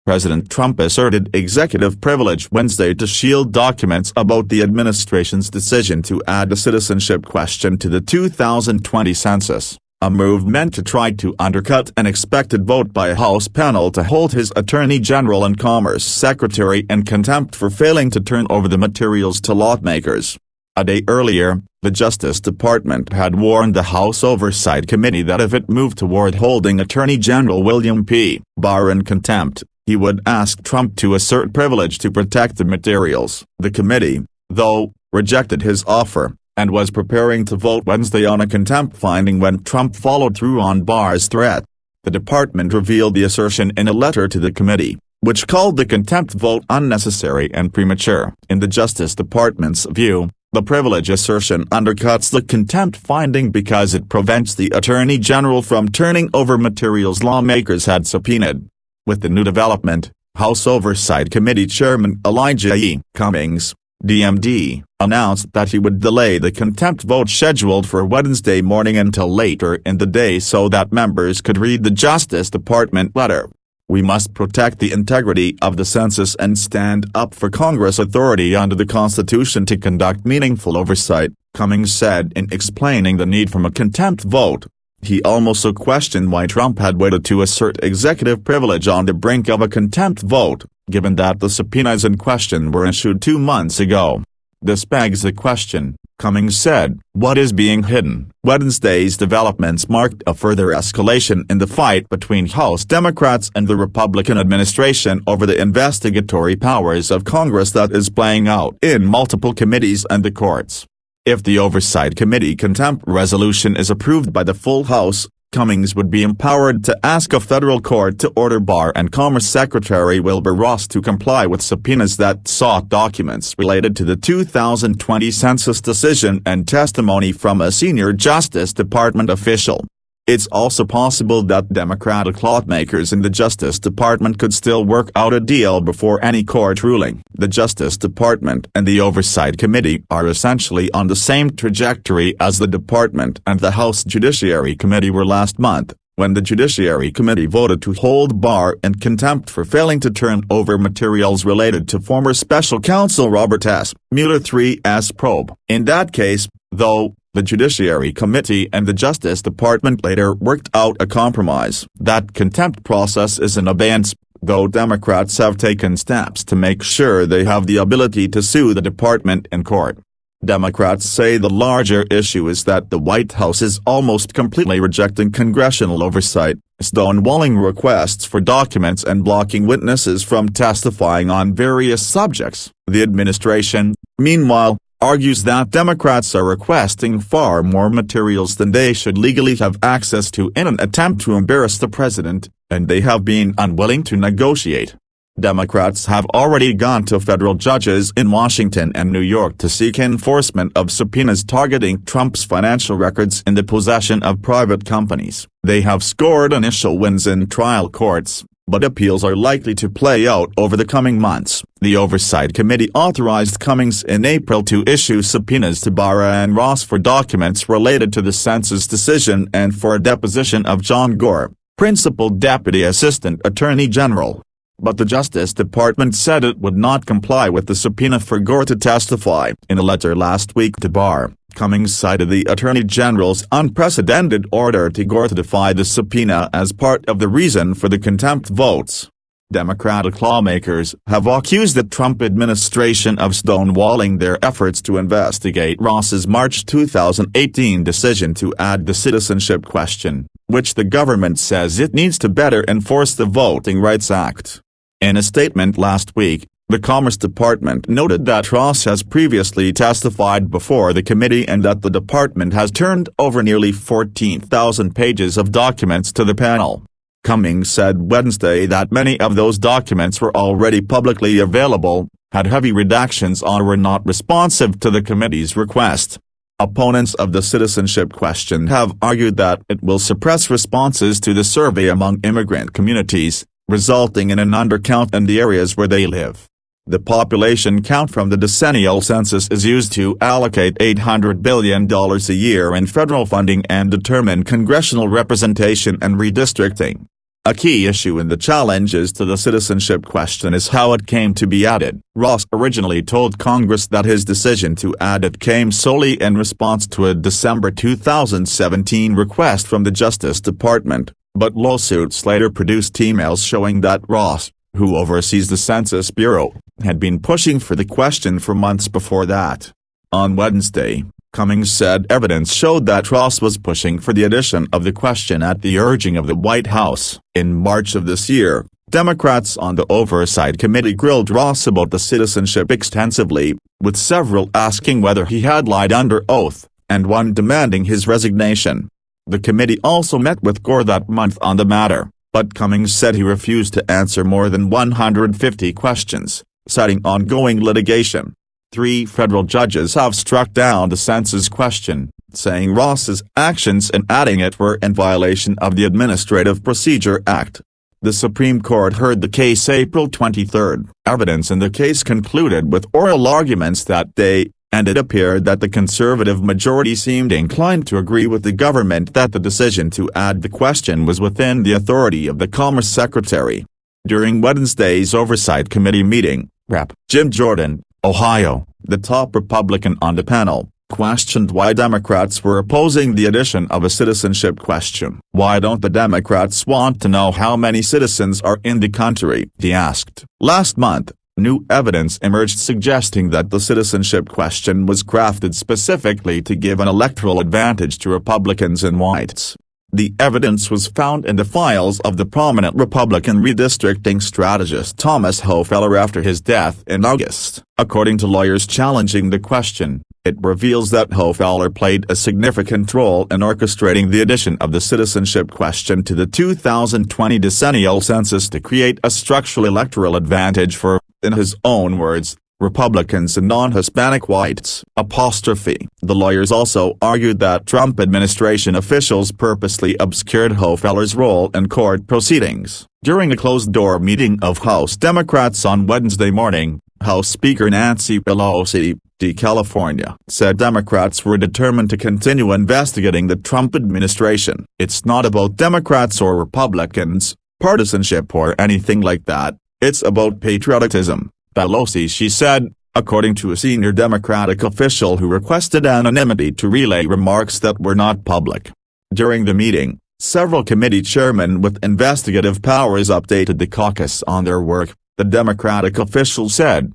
President Trump asserted executive privilege Wednesday to shield documents about the administration's decision to add a citizenship question to the 2020 census, a move meant to try to undercut an expected vote by a House panel to hold his Attorney General and Commerce Secretary in contempt for failing to turn over the materials to lawmakers. A day earlier, the Justice Department had warned the House Oversight Committee that if it moved toward holding Attorney General William P. Barr in contempt, he would ask Trump to assert privilege to protect the materials. The committee, though, rejected his offer, and was preparing to vote Wednesday on a contempt finding when Trump followed through on Barr's threat. The department revealed the assertion in a letter to the committee, which called the contempt vote unnecessary and premature. In the Justice Department's view, the privilege assertion undercuts the contempt finding because it prevents the Attorney General from turning over materials lawmakers had subpoenaed. With the new development, House Oversight Committee Chairman Elijah E. Cummings, DMD, announced that he would delay the contempt vote scheduled for Wednesday morning until later in the day so that members could read the Justice Department letter. "We must protect the integrity of the census and stand up for Congress' authority under the Constitution to conduct meaningful oversight," Cummings said in explaining the need for a contempt vote. He also questioned why Trump had waited to assert executive privilege on the brink of a contempt vote, given that the subpoenas in question were issued 2 months ago. "This begs the question," Cummings said, "what is being hidden?" Wednesday's developments marked a further escalation in the fight between House Democrats and the Republican administration over the investigatory powers of Congress that is playing out in multiple committees and the courts. If the Oversight Committee contempt resolution is approved by the full House, Cummings would be empowered to ask a federal court to order Barr and Commerce Secretary Wilbur Ross to comply with subpoenas that sought documents related to the 2020 census decision and testimony from a senior Justice Department official. It's also possible that Democratic lawmakers in the Justice Department could still work out a deal before any court ruling. The Justice Department and the Oversight Committee are essentially on the same trajectory as the department and the House Judiciary Committee were last month, when the Judiciary Committee voted to hold Barr in contempt for failing to turn over materials related to former Special Counsel Robert S. Mueller III's probe. In that case, though, the Judiciary Committee and the Justice Department later worked out a compromise. That contempt process is in abeyance, though Democrats have taken steps to make sure they have the ability to sue the department in court. Democrats say the larger issue is that the White House is almost completely rejecting congressional oversight, stonewalling requests for documents and blocking witnesses from testifying on various subjects. The administration, meanwhile, argues that Democrats are requesting far more materials than they should legally have access to in an attempt to embarrass the president, and they have been unwilling to negotiate. Democrats have already gone to federal judges in Washington and New York to seek enforcement of subpoenas targeting Trump's financial records in the possession of private companies. They have scored initial wins in trial courts, but appeals are likely to play out over the coming months. The Oversight Committee authorized Cummings in April to issue subpoenas to Barr and Ross for documents related to the census decision and for a deposition of John Gore, Principal Deputy Assistant Attorney General. But the Justice Department said it would not comply with the subpoena for Gore to testify. In a letter last week to Barr, Cummings cited the Attorney General's unprecedented order to Gore to defy the subpoena as part of the reason for the contempt votes. Democratic lawmakers have accused the Trump administration of stonewalling their efforts to investigate Ross's March 2018 decision to add the citizenship question, which the government says it needs to better enforce the Voting Rights Act. In a statement last week, the Commerce Department noted that Ross has previously testified before the committee and that the department has turned over nearly 14,000 pages of documents to the panel. Cummings said Wednesday that many of those documents were already publicly available, had heavy redactions or were not responsive to the committee's request. Opponents of the citizenship question have argued that it will suppress responses to the survey among immigrant communities, resulting in an undercount in the areas where they live. The population count from the decennial census is used to allocate $800 billion a year in federal funding and determine congressional representation and redistricting. A key issue in the challenges to the citizenship question is how it came to be added. Ross originally told Congress that his decision to add it came solely in response to a December 2017 request from the Justice Department, but lawsuits later produced emails showing that Ross, who oversees the Census Bureau, had been pushing for the question for months before that. On Wednesday, Cummings said evidence showed that Ross was pushing for the addition of the question at the urging of the White House. In March of this year, Democrats on the Oversight Committee grilled Ross about the citizenship extensively, with several asking whether he had lied under oath, and one demanding his resignation. The committee also met with Gore that month on the matter, but Cummings said he refused to answer more than 150 questions, citing ongoing litigation. 3 federal judges have struck down the census question, saying Ross's actions in adding it were in violation of the Administrative Procedure Act. The Supreme Court heard the case April 23. Evidence in the case concluded with oral arguments that day, and it appeared that the conservative majority seemed inclined to agree with the government that the decision to add the question was within the authority of the Commerce Secretary. During Wednesday's Oversight Committee meeting, Rep. Jim Jordan, Ohio, the top Republican on the panel, questioned why Democrats were opposing the addition of a citizenship question. "Why don't the Democrats want to know how many citizens are in the country?" he asked. Last month, new evidence emerged suggesting that the citizenship question was crafted specifically to give an electoral advantage to Republicans and whites. The evidence was found in the files of the prominent Republican redistricting strategist Thomas Hofeller after his death in August. According to lawyers challenging the question, it reveals that Hofeller played a significant role in orchestrating the addition of the citizenship question to the 2020 decennial census to create a structural electoral advantage for, in his own words, Republicans and non-Hispanic whites. The lawyers also argued that Trump administration officials purposely obscured Hofeller's role in court proceedings. During a closed-door meeting of House Democrats on Wednesday morning, House Speaker Nancy Pelosi, D. California, said Democrats were determined to continue investigating the Trump administration. "It's not about Democrats or Republicans, partisanship or anything like that, it's about patriotism," Pelosi she said, according to a senior Democratic official who requested anonymity to relay remarks that were not public. During the meeting, several committee chairmen with investigative powers updated the caucus on their work, the Democratic official said,